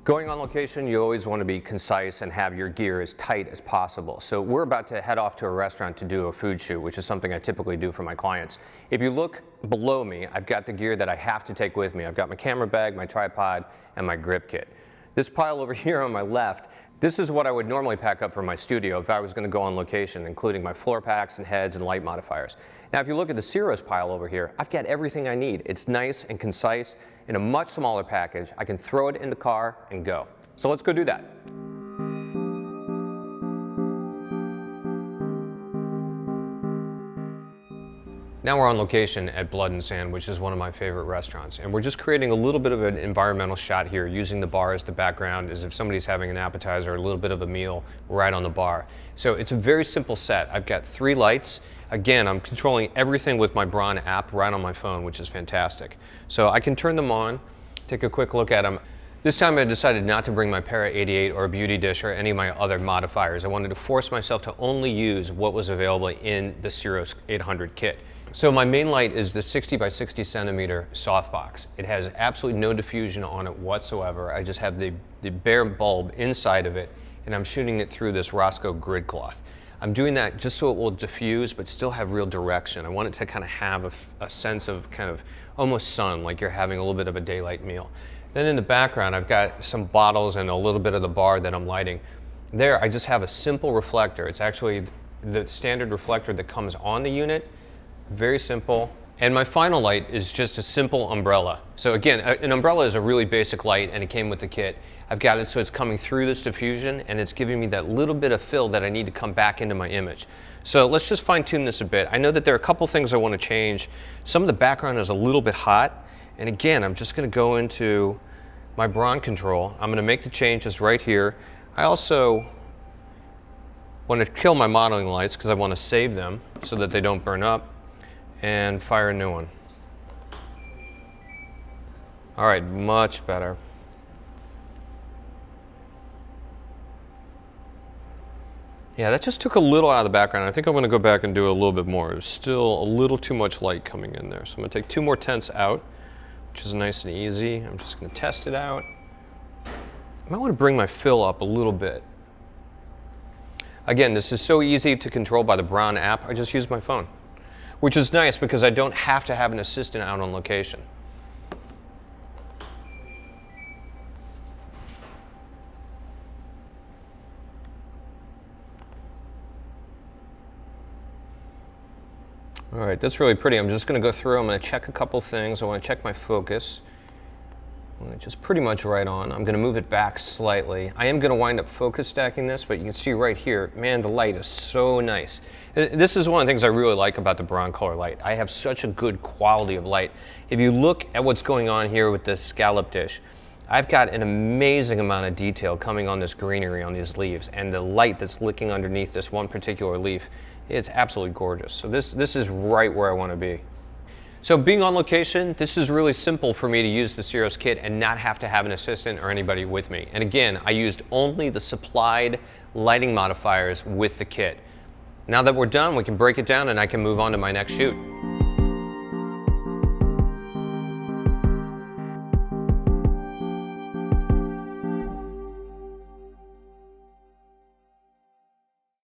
Going on location, you always want to be concise and have your gear as tight as possible. So we're about to head off to a restaurant to do a food shoot, which is something I typically do for my clients. If you look below me, I've got the gear that I have to take with me. I've got my camera bag, my tripod, and my grip kit. This pile over here on my left, this is what I would normally pack up for my studio if I was going to go on location, including my floor packs and heads and light modifiers. Now if you look at the Siros pile over here, I've got everything I need. It's nice and concise in a much smaller package. I can throw it in the car and go. So let's go do that. Now we're on location at Blood and Sand, which is one of my favorite restaurants. And we're just creating a little bit of an environmental shot here, using the bar as the background, as if somebody's having an appetizer or a little bit of a meal right on the bar. So it's a very simple set. I've got 3 lights. Again, I'm controlling everything with my Bron app right on my phone, which is fantastic. So I can turn them on, take a quick look at them. This time I decided not to bring my Para 88 or a Beauty Dish or any of my other modifiers. I wanted to force myself to only use what was available in the Siros 800 kit. So my main light is the 60 by 60 centimeter softbox. It has absolutely no diffusion on it whatsoever. I just have the bare bulb inside of it, and I'm shooting it through this Roscoe grid cloth. I'm doing that just so it will diffuse but still have real direction. I want it to kind of have a sense of kind of almost sun, like you're having a little bit of a daylight meal. Then in the background, I've got some bottles and a little bit of the bar that I'm lighting. There, I just have a simple reflector. It's actually the standard reflector that comes on the unit. Very simple. And my final light is just a simple umbrella. So again, an umbrella is a really basic light, and it came with the kit. I've got it so it's coming through this diffusion, and it's giving me that little bit of fill that I need to come back into my image. So let's just fine tune this a bit. I know that there are a couple things I want to change. Some of the background is a little bit hot. And again, I'm just going to go into my bronControl. I'm going to make the changes right here. I also want to kill my modeling lights because I want to save them so that they don't burn up, and fire a new one. All right, much better. Yeah, that just took a little out of the background. I think I'm going to go back and do a little bit more. There's still a little too much light coming in there. So I'm going to take 2 more tenths out, which is nice and easy. I'm just going to test it out. I might want to bring my fill up a little bit. Again, this is so easy to control by the Bron app. I just use my phone, which is nice because I don't have to have an assistant out on location. All right, that's really pretty. I'm just going to go through. I'm going to check a couple things. I want to check my focus, which is pretty much right on. I'm going to move it back slightly. I am going to wind up focus stacking this, but you can see right here, man, the light is so nice. This is one of the things I really like about the broncolor light. I have such a good quality of light. If you look at what's going on here with this scallop dish, I've got an amazing amount of detail coming on this greenery on these leaves, and the light that's licking underneath this one particular leaf, it's absolutely gorgeous. So this is right where I want to be. So being on location, this is really simple for me to use the Siros kit and not have to have an assistant or anybody with me. And again, I used only the supplied lighting modifiers with the kit. Now that we're done, we can break it down and I can move on to my next shoot.